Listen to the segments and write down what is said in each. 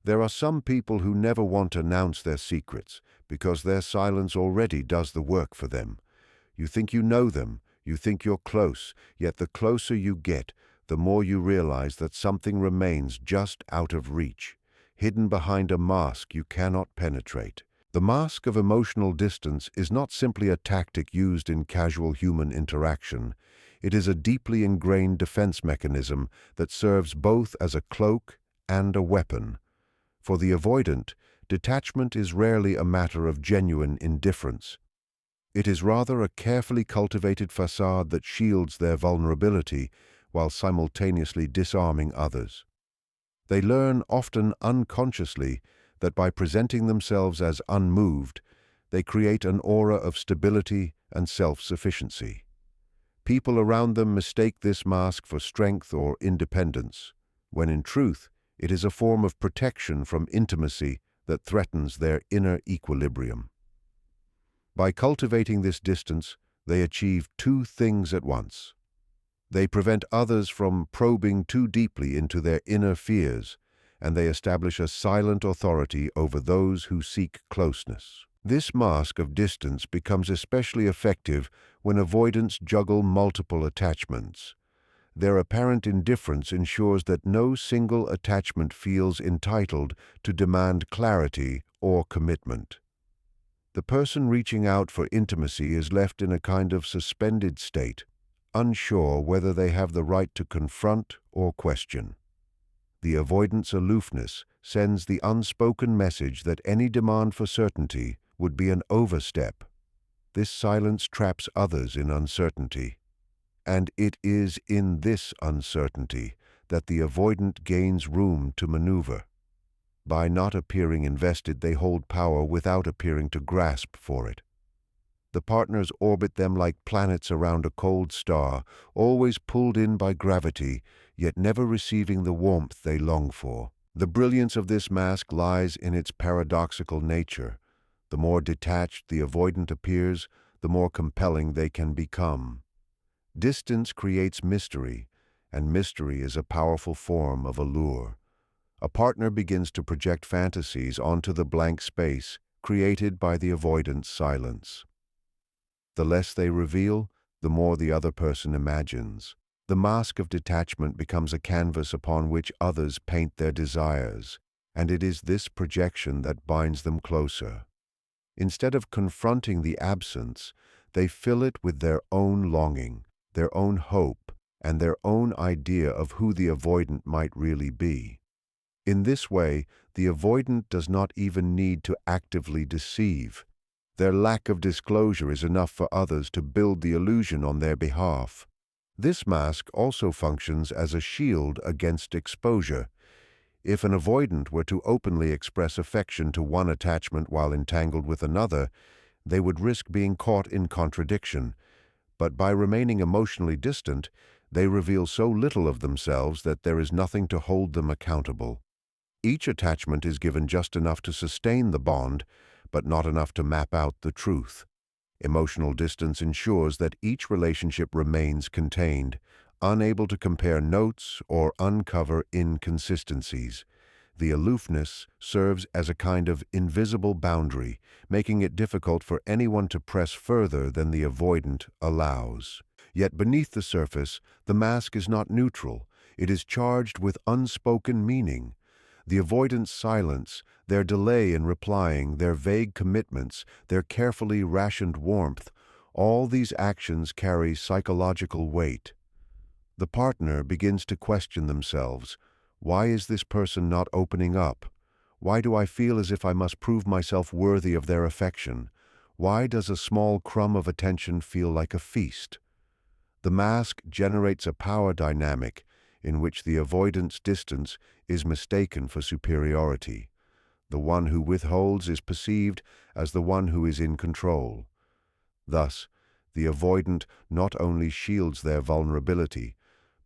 There are some people who never want to announce their secrets because their silence already does the work for them. You think you know them, you think you're close, yet the closer you get, the more you realize that something remains just out of reach, hidden behind a mask you cannot penetrate. The mask of emotional distance is not simply a tactic used in casual human interaction. It is a deeply ingrained defense mechanism that serves both as a cloak and a weapon. For the avoidant, detachment is rarely a matter of genuine indifference. It is rather a carefully cultivated facade that shields their vulnerability while simultaneously disarming others. They learn, often unconsciously, that by presenting themselves as unmoved, they create an aura of stability and self-sufficiency. People around them mistake this mask for strength or independence, when in truth, it is a form of protection from intimacy that threatens their inner equilibrium. By cultivating this distance, they achieve two things at once. They prevent others from probing too deeply into their inner fears, and they establish a silent authority over those who seek closeness. This mask of distance becomes especially effective when avoidants juggle multiple attachments. Their apparent indifference ensures that no single attachment feels entitled to demand clarity or commitment. The person reaching out for intimacy is left in a kind of suspended state, unsure whether they have the right to confront or question. The avoidant's aloofness sends the unspoken message that any demand for certainty would be an overstep. This silence traps others in uncertainty. And it is in this uncertainty that the avoidant gains room to maneuver. By not appearing invested, they hold power without appearing to grasp for it. The partners orbit them like planets around a cold star, always pulled in by gravity, yet never receiving the warmth they long for. The brilliance of this mask lies in its paradoxical nature. The more detached the avoidant appears, the more compelling they can become. Distance creates mystery, and mystery is a powerful form of allure. A partner begins to project fantasies onto the blank space created by the avoidant's silence. The less they reveal, the more the other person imagines. The mask of detachment becomes a canvas upon which others paint their desires, and it is this projection that binds them closer. Instead of confronting the absence, they fill it with their own longing, their own hope, and their own idea of who the avoidant might really be. In this way, the avoidant does not even need to actively deceive. Their lack of disclosure is enough for others to build the illusion on their behalf. This mask also functions as a shield against exposure. If an avoidant were to openly express affection to one attachment while entangled with another, they would risk being caught in contradiction. But by remaining emotionally distant, they reveal so little of themselves that there is nothing to hold them accountable. Each attachment is given just enough to sustain the bond, but not enough to map out the truth. Emotional distance ensures that each relationship remains contained, unable to compare notes or uncover inconsistencies. The aloofness serves as a kind of invisible boundary, making it difficult for anyone to press further than the avoidant allows. Yet beneath the surface, the mask is not neutral. It is charged with unspoken meaning. The avoidant's silence, their delay in replying, their vague commitments, their carefully rationed warmth, all these actions carry psychological weight. The partner begins to question themselves. Why is this person not opening up? Why do I feel as if I must prove myself worthy of their affection? Why does a small crumb of attention feel like a feast? The mask generates a power dynamic in which the avoidant's distance is mistaken for superiority. The one who withholds is perceived as the one who is in control. Thus, the avoidant not only shields their vulnerability,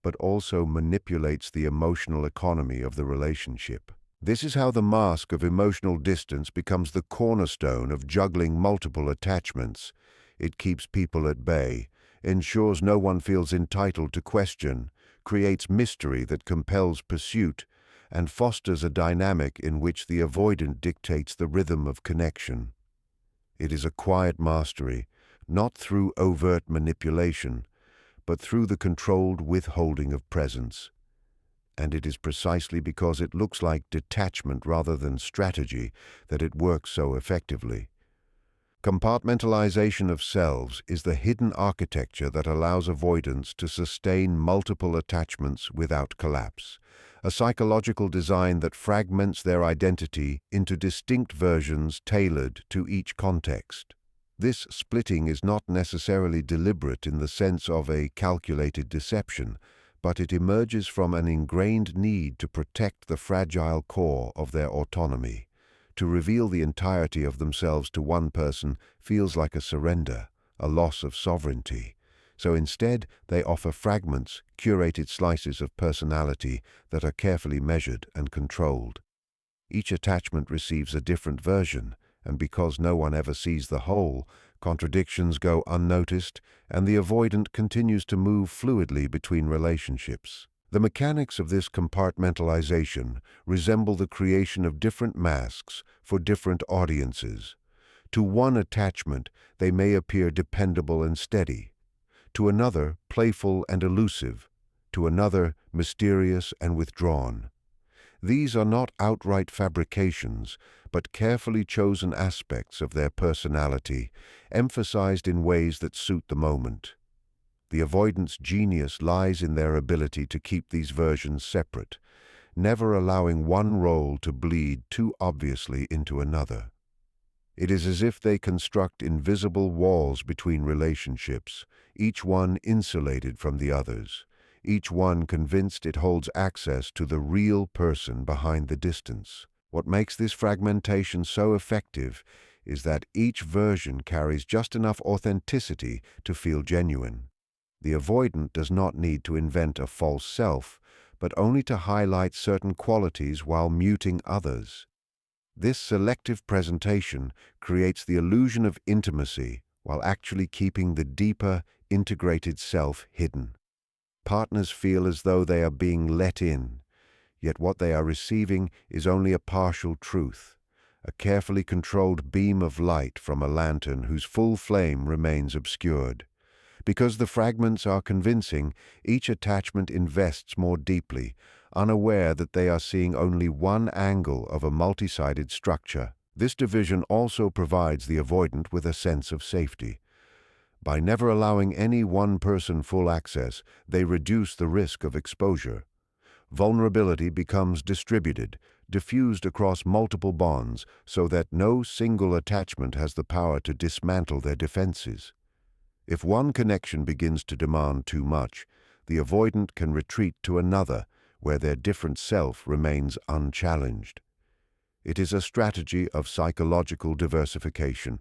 but also manipulates the emotional economy of the relationship. This is how the mask of emotional distance becomes the cornerstone of juggling multiple attachments. It keeps people at bay, ensures no one feels entitled to question, creates mystery that compels pursuit, and fosters a dynamic in which the avoidant dictates the rhythm of connection. It is a quiet mastery, not through overt manipulation, but through the controlled withholding of presence. And it is precisely because it looks like detachment rather than strategy that it works so effectively. Compartmentalization of selves is the hidden architecture that allows avoidance to sustain multiple attachments without collapse, a psychological design that fragments their identity into distinct versions tailored to each context. This splitting is not necessarily deliberate in the sense of a calculated deception, but it emerges from an ingrained need to protect the fragile core of their autonomy. To reveal the entirety of themselves to one person feels like a surrender, a loss of sovereignty. So instead, they offer fragments, curated slices of personality that are carefully measured and controlled. Each attachment receives a different version, and because no one ever sees the whole, contradictions go unnoticed, and the avoidant continues to move fluidly between relationships. The mechanics of this compartmentalization resemble the creation of different masks for different audiences. To one attachment, they may appear dependable and steady. To another, playful and elusive. To another, mysterious and withdrawn. These are not outright fabrications, but carefully chosen aspects of their personality, emphasized in ways that suit the moment. The avoidant's genius lies in their ability to keep these versions separate, never allowing one role to bleed too obviously into another. It is as if they construct invisible walls between relationships, each one insulated from the others, each one convinced it holds access to the real person behind the distance. What makes this fragmentation so effective is that each version carries just enough authenticity to feel genuine. The avoidant does not need to invent a false self, but only to highlight certain qualities while muting others. This selective presentation creates the illusion of intimacy while actually keeping the deeper, integrated self hidden. Partners feel as though they are being let in, yet what they are receiving is only a partial truth, a carefully controlled beam of light from a lantern whose full flame remains obscured. Because the fragments are convincing, each attachment invests more deeply, unaware that they are seeing only one angle of a multi-sided structure. This division also provides the avoidant with a sense of safety. By never allowing any one person full access, they reduce the risk of exposure. Vulnerability becomes distributed, diffused across multiple bonds, so that no single attachment has the power to dismantle their defenses. If one connection begins to demand too much, the avoidant can retreat to another, where their different self remains unchallenged. It is a strategy of psychological diversification,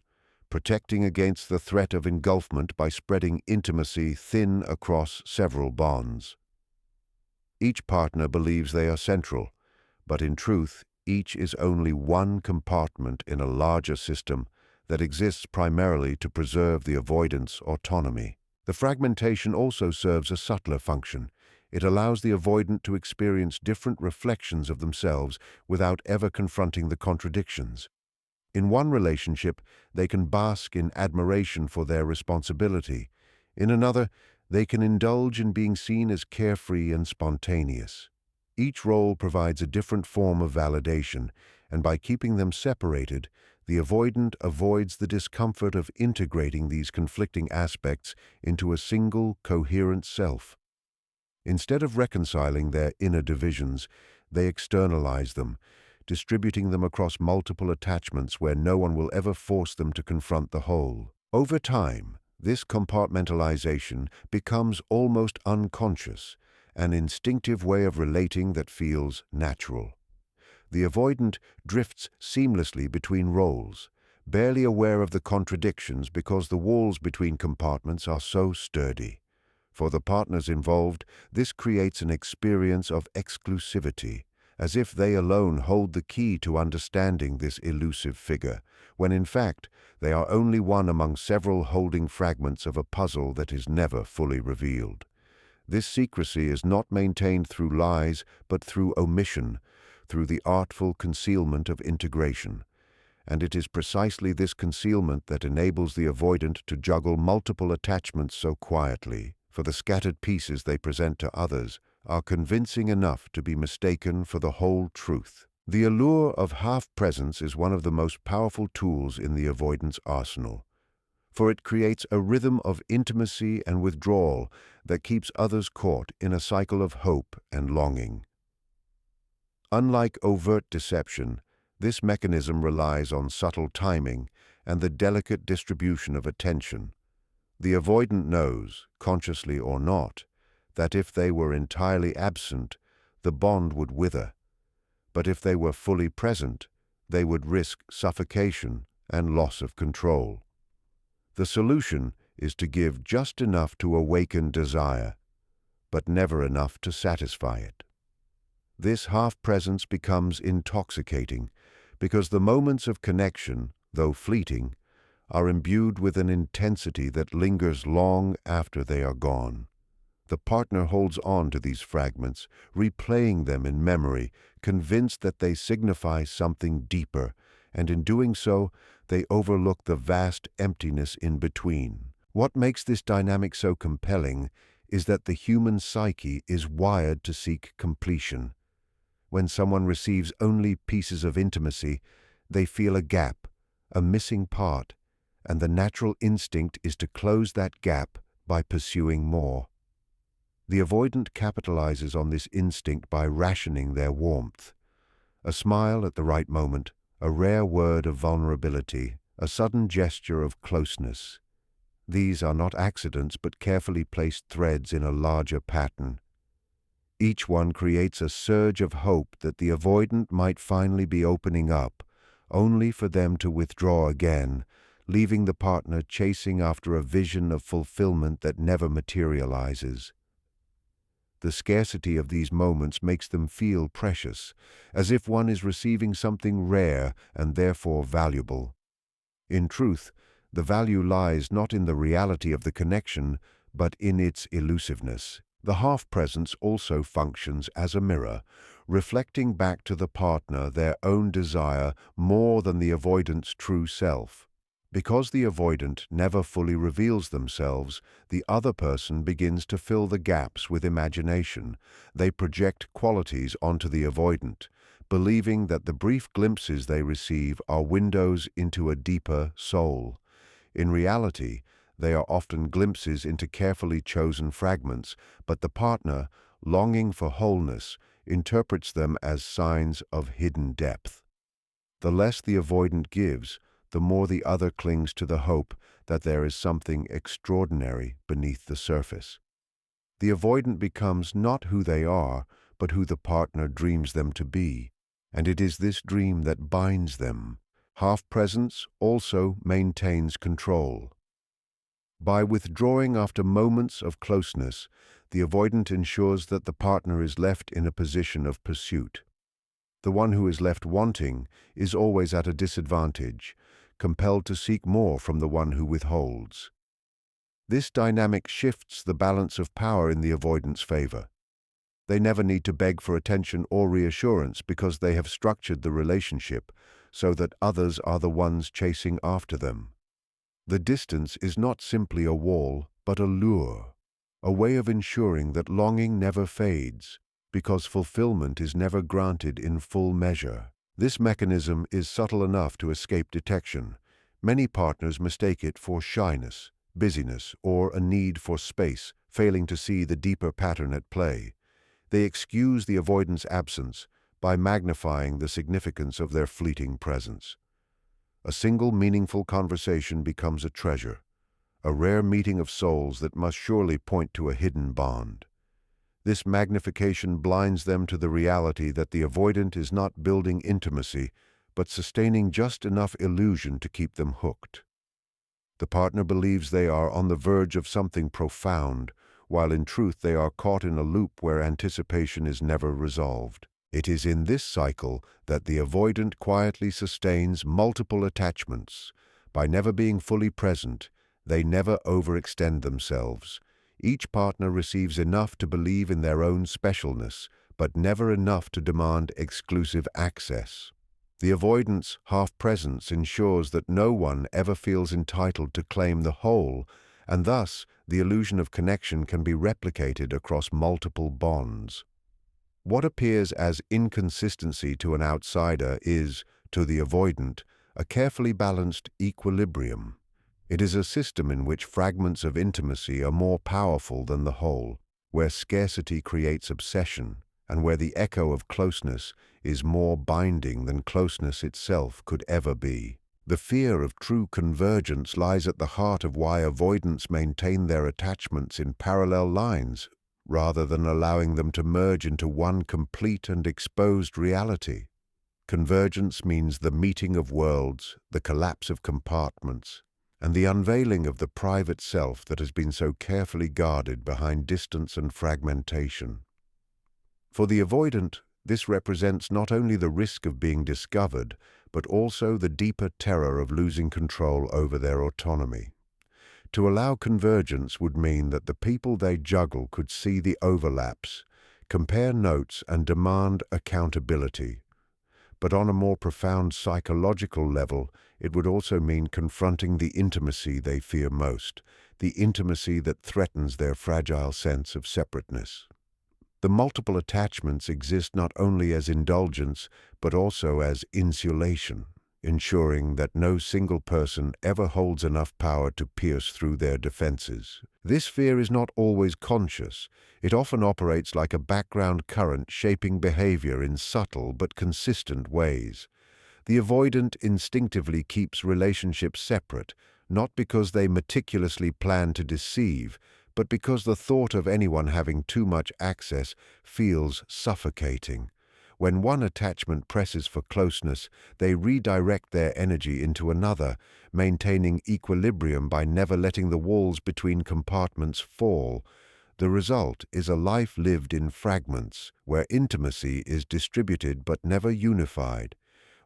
protecting against the threat of engulfment by spreading intimacy thin across several bonds. Each partner believes they are central, but in truth, each is only one compartment in a larger system that exists primarily to preserve the avoidant's autonomy. The fragmentation also serves a subtler function. It allows the avoidant to experience different reflections of themselves without ever confronting the contradictions. In one relationship, they can bask in admiration for their responsibility. In another, they can indulge in being seen as carefree and spontaneous. Each role provides a different form of validation, and by keeping them separated, the avoidant avoids the discomfort of integrating these conflicting aspects into a single, coherent self. Instead of reconciling their inner divisions, they externalize them, distributing them across multiple attachments where no one will ever force them to confront the whole. Over time, this compartmentalization becomes almost unconscious, an instinctive way of relating that feels natural. The avoidant drifts seamlessly between roles, barely aware of the contradictions because the walls between compartments are so sturdy. For the partners involved, this creates an experience of exclusivity, as if they alone hold the key to understanding this elusive figure, when in fact they are only one among several holding fragments of a puzzle that is never fully revealed. This secrecy is not maintained through lies, but through omission, through the artful concealment of integration. And it is precisely this concealment that enables the avoidant to juggle multiple attachments so quietly, for the scattered pieces they present to others are convincing enough to be mistaken for the whole truth. The allure of half-presence is one of the most powerful tools in the avoidance arsenal, for it creates a rhythm of intimacy and withdrawal that keeps others caught in a cycle of hope and longing. Unlike overt deception, this mechanism relies on subtle timing and the delicate distribution of attention. The avoidant knows, consciously or not, that if they were entirely absent, the bond would wither. But if they were fully present, they would risk suffocation and loss of control. The solution is to give just enough to awaken desire, but never enough to satisfy it. This half-presence becomes intoxicating because the moments of connection, though fleeting, are imbued with an intensity that lingers long after they are gone. The partner holds on to these fragments, replaying them in memory, convinced that they signify something deeper, and in doing so, they overlook the vast emptiness in between. What makes this dynamic so compelling is that the human psyche is wired to seek completion. When someone receives only pieces of intimacy, they feel a gap, a missing part, and the natural instinct is to close that gap by pursuing more. The avoidant capitalizes on this instinct by rationing their warmth. A smile at the right moment, a rare word of vulnerability, a sudden gesture of closeness. These are not accidents but carefully placed threads in a larger pattern. Each one creates a surge of hope that the avoidant might finally be opening up, only for them to withdraw again, leaving the partner chasing after a vision of fulfillment that never materializes. The scarcity of these moments makes them feel precious, as if one is receiving something rare and therefore valuable. In truth, the value lies not in the reality of the connection, but in its elusiveness. The half-presence also functions as a mirror, reflecting back to the partner their own desire more than the avoidant's true self. Because the avoidant never fully reveals themselves, the other person begins to fill the gaps with imagination. They project qualities onto the avoidant, believing that the brief glimpses they receive are windows into a deeper soul. In reality, they are often glimpses into carefully chosen fragments, but the partner, longing for wholeness, interprets them as signs of hidden depth. The less the avoidant gives, the more the other clings to the hope that there is something extraordinary beneath the surface. The avoidant becomes not who they are, but who the partner dreams them to be, and it is this dream that binds them. Half-presence also maintains control. By withdrawing after moments of closeness, the avoidant ensures that the partner is left in a position of pursuit. The one who is left wanting is always at a disadvantage, compelled to seek more from the one who withholds. This dynamic shifts the balance of power in the avoidant's favor. They never need to beg for attention or reassurance because they have structured the relationship so that others are the ones chasing after them. The distance is not simply a wall, but a lure, a way of ensuring that longing never fades, because fulfillment is never granted in full measure. This mechanism is subtle enough to escape detection. Many partners mistake it for shyness, busyness, or a need for space, failing to see the deeper pattern at play. They excuse the avoidant's absence by magnifying the significance of their fleeting presence. A single meaningful conversation becomes a treasure, a rare meeting of souls that must surely point to a hidden bond. This magnification blinds them to the reality that the avoidant is not building intimacy, but sustaining just enough illusion to keep them hooked. The partner believes they are on the verge of something profound, while in truth they are caught in a loop where anticipation is never resolved. It is in this cycle that the avoidant quietly sustains multiple attachments. By never being fully present, they never overextend themselves. Each partner receives enough to believe in their own specialness, but never enough to demand exclusive access. The avoidant's half-presence ensures that no one ever feels entitled to claim the whole, and thus the illusion of connection can be replicated across multiple bonds. What appears as inconsistency to an outsider is, to the avoidant, a carefully balanced equilibrium. It is a system in which fragments of intimacy are more powerful than the whole, where scarcity creates obsession, and where the echo of closeness is more binding than closeness itself could ever be. The fear of true convergence lies at the heart of why avoidants maintain their attachments in parallel lines, rather than allowing them to merge into one complete and exposed reality. Convergence means the meeting of worlds, the collapse of compartments, and the unveiling of the private self that has been so carefully guarded behind distance and fragmentation. For the avoidant, this represents not only the risk of being discovered, but also the deeper terror of losing control over their autonomy. To allow convergence would mean that the people they juggle could see the overlaps, compare notes, and demand accountability. But on a more profound psychological level, it would also mean confronting the intimacy they fear most, the intimacy that threatens their fragile sense of separateness. The multiple attachments exist not only as indulgence, but also as insulation, ensuring that no single person ever holds enough power to pierce through their defenses. This fear is not always conscious. It often operates like a background current shaping behavior in subtle but consistent ways. The avoidant instinctively keeps relationships separate, not because they meticulously plan to deceive, but because the thought of anyone having too much access feels suffocating. When one attachment presses for closeness, they redirect their energy into another, maintaining equilibrium by never letting the walls between compartments fall. The result is a life lived in fragments, where intimacy is distributed but never unified,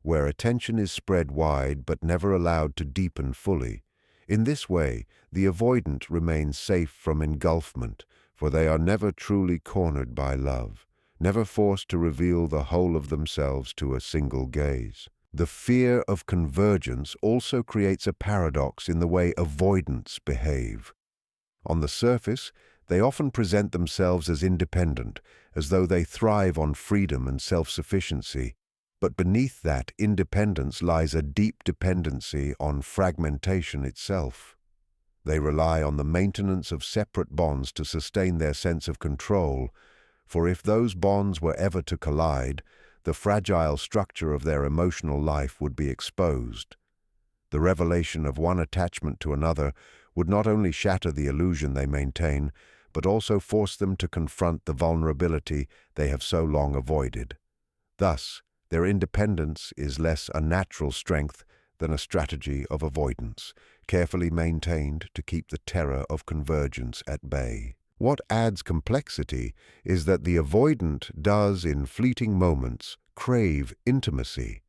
where attention is spread wide but never allowed to deepen fully. In this way, the avoidant remains safe from engulfment, for they are never truly cornered by love, never forced to reveal the whole of themselves to a single gaze. The fear of convergence also creates a paradox in the way avoidants behave. On the surface, they often present themselves as independent, as though they thrive on freedom and self-sufficiency. But beneath that independence lies a deep dependency on fragmentation itself. They rely on the maintenance of separate bonds to sustain their sense of control, for if those bonds were ever to collide, the fragile structure of their emotional life would be exposed. The revelation of one attachment to another would not only shatter the illusion they maintain, but also force them to confront the vulnerability they have so long avoided. Thus, their independence is less a natural strength than a strategy of avoidance, carefully maintained to keep the terror of convergence at bay. What adds complexity is that the avoidant does, in fleeting moments, crave intimacy.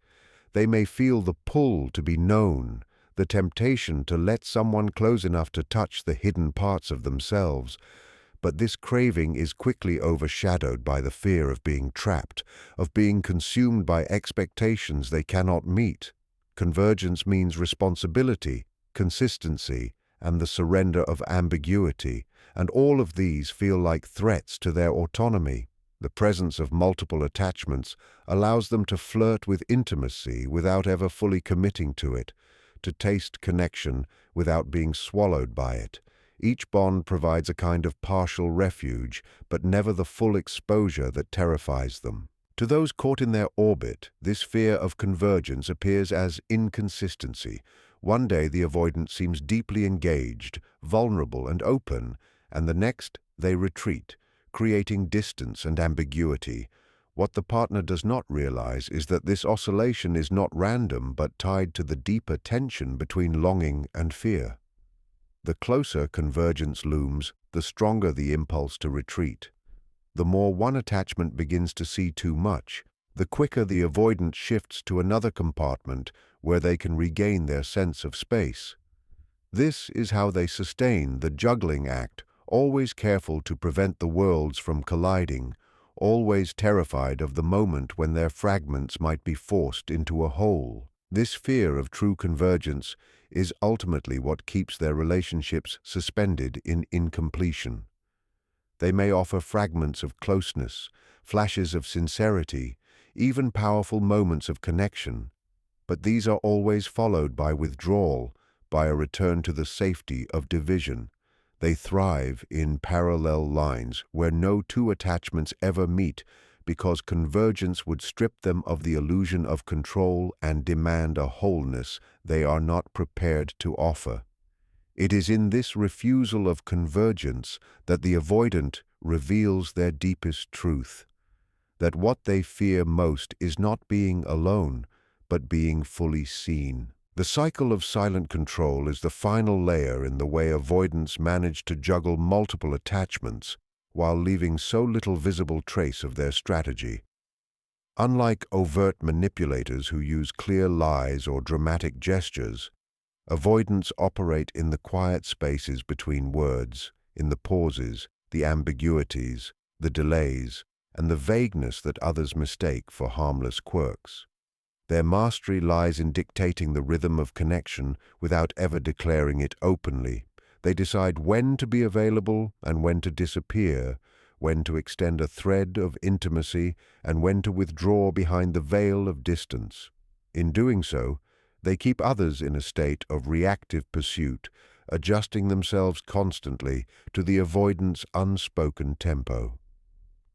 They may feel the pull to be known, the temptation to let someone close enough to touch the hidden parts of themselves, but this craving is quickly overshadowed by the fear of being trapped, of being consumed by expectations they cannot meet. Convergence means responsibility, consistency, and the surrender of ambiguity, and all of these feel like threats to their autonomy. The presence of multiple attachments allows them to flirt with intimacy without ever fully committing to it, to taste connection without being swallowed by it. Each bond provides a kind of partial refuge, but never the full exposure that terrifies them. To those caught in their orbit, this fear of convergence appears as inconsistency. One day the avoidant seems deeply engaged, vulnerable, and open, and the next they retreat, creating distance and ambiguity. What the partner does not realize is that this oscillation is not random but tied to the deeper tension between longing and fear. The closer convergence looms, the stronger the impulse to retreat. The more one attachment begins to see too much, the quicker the avoidant shifts to another compartment where they can regain their sense of space. This is how they sustain the juggling act, always careful to prevent the worlds from colliding, always terrified of the moment when their fragments might be forced into a whole. This fear of true convergence is ultimately what keeps their relationships suspended in incompletion. They may offer fragments of closeness, flashes of sincerity, even powerful moments of connection, but these are always followed by withdrawal, by a return to the safety of division. They thrive in parallel lines where no two attachments ever meet because convergence would strip them of the illusion of control and demand a wholeness they are not prepared to offer. It is in this refusal of convergence that the avoidant reveals their deepest truth, that what they fear most is not being alone, but being fully seen. The cycle of silent control is the final layer in the way avoidants manage to juggle multiple attachments while leaving so little visible trace of their strategy. Unlike overt manipulators who use clear lies or dramatic gestures, avoidants operate in the quiet spaces between words, in the pauses, the ambiguities, the delays, and the vagueness that others mistake for harmless quirks. Their mastery lies in dictating the rhythm of connection without ever declaring it openly. They decide when to be available and when to disappear, when to extend a thread of intimacy and when to withdraw behind the veil of distance. In doing so, they keep others in a state of reactive pursuit, adjusting themselves constantly to the avoidant's unspoken tempo.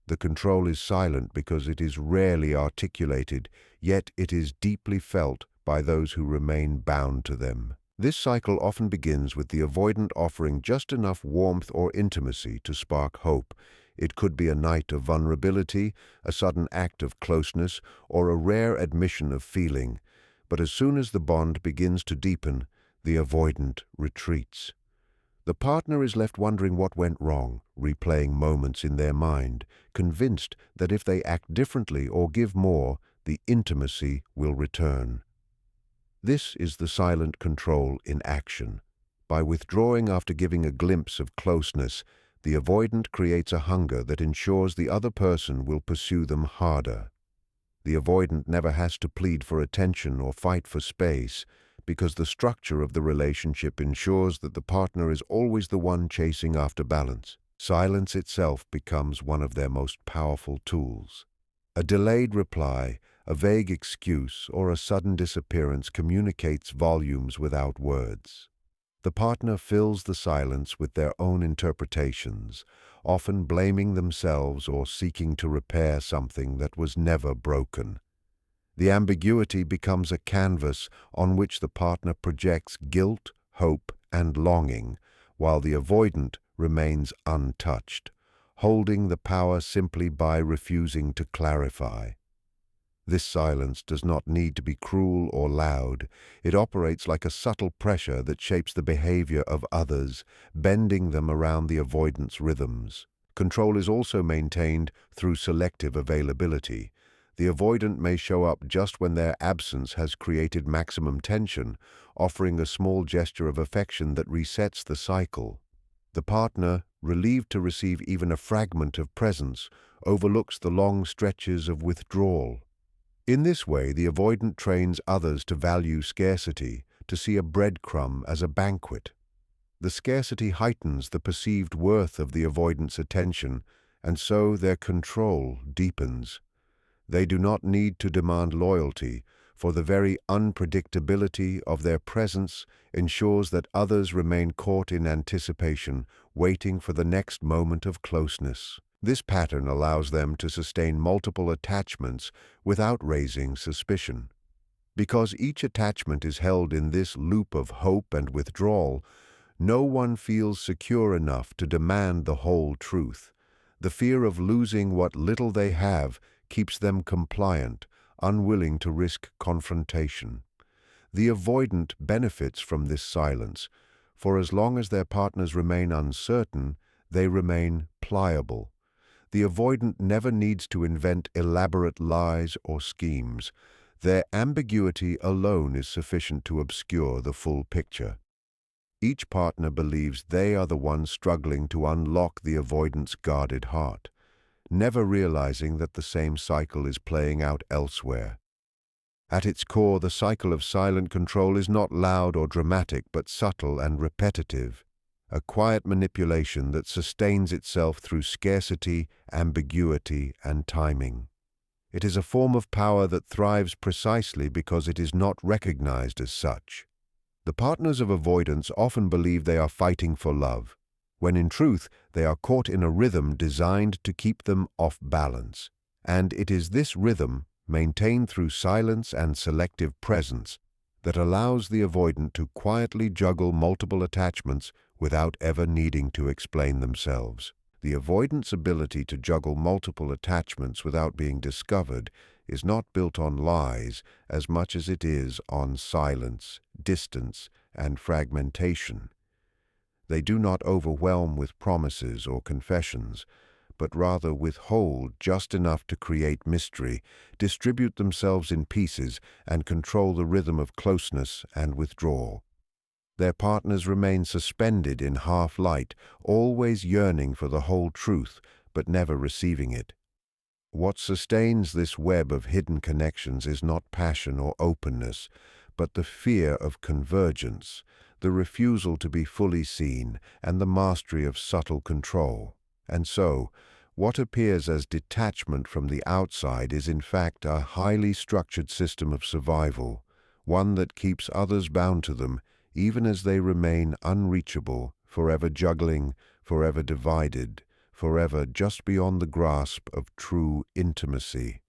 The control is silent because it is rarely articulated, yet it is deeply felt by those who remain bound to them. This cycle often begins with the avoidant offering just enough warmth or intimacy to spark hope. It could be a night of vulnerability, a sudden act of closeness, or a rare admission of feeling. But as soon as the bond begins to deepen, the avoidant retreats. The partner is left wondering what went wrong, replaying moments in their mind, convinced that if they act differently or give more, the intimacy will return. This is the silent control in action. By withdrawing after giving a glimpse of closeness, the avoidant creates a hunger that ensures the other person will pursue them harder. The avoidant never has to plead for attention or fight for space, because the structure of the relationship ensures that the partner is always the one chasing after balance. Silence itself becomes one of their most powerful tools. A delayed reply, a vague excuse, or a sudden disappearance communicates volumes without words. The partner fills the silence with their own interpretations, often blaming themselves or seeking to repair something that was never broken. The ambiguity becomes a canvas on which the partner projects guilt, hope, and longing, while the avoidant remains untouched, holding the power simply by refusing to clarify. This silence does not need to be cruel or loud. It operates like a subtle pressure that shapes the behavior of others, bending them around the avoidance rhythms. Control is also maintained through selective availability. The avoidant may show up just when their absence has created maximum tension, offering a small gesture of affection that resets the cycle. The partner, relieved to receive even a fragment of presence, overlooks the long stretches of withdrawal. In this way, the avoidant trains others to value scarcity, to see a breadcrumb as a banquet. The scarcity heightens the perceived worth of the avoidant's attention, and so their control deepens. They do not need to demand loyalty, for the very unpredictability of their presence ensures that others remain caught in anticipation, waiting for the next moment of closeness. This pattern allows them to sustain multiple attachments without raising suspicion. Because each attachment is held in this loop of hope and withdrawal, no one feels secure enough to demand the whole truth. The fear of losing what little they have keeps them compliant, unwilling to risk confrontation. The avoidant benefits from this silence, for as long as their partners remain uncertain, they remain pliable. The avoidant never needs to invent elaborate lies or schemes. Their ambiguity alone is sufficient to obscure the full picture. Each partner believes they are the ones struggling to unlock the avoidant's guarded heart. never realizing that the same cycle is playing out elsewhere. At its core, the cycle of silent control is not loud or dramatic, but subtle and repetitive, a quiet manipulation that sustains itself through scarcity, ambiguity, and timing. It is a form of power that thrives precisely because it is not recognized as such. The partners of avoidance often believe they are fighting for love, when in truth they are caught in a rhythm designed to keep them off balance. And it is this rhythm, maintained through silence and selective presence, that allows the avoidant to quietly juggle multiple attachments without ever needing to explain themselves. The avoidant's ability to juggle multiple attachments without being discovered is not built on lies as much as it is on silence, distance, and fragmentation. They do not overwhelm with promises or confessions, but rather withhold just enough to create mystery, distribute themselves in pieces, and control the rhythm of closeness and withdrawal. Their partners remain suspended in half-light, always yearning for the whole truth, but never receiving it. What sustains this web of hidden connections is not passion or openness, but the fear of convergence, the refusal to be fully seen, and the mastery of subtle control. And so, what appears as detachment from the outside is in fact a highly structured system of survival, one that keeps others bound to them, even as they remain unreachable, forever juggling, forever divided, forever just beyond the grasp of true intimacy.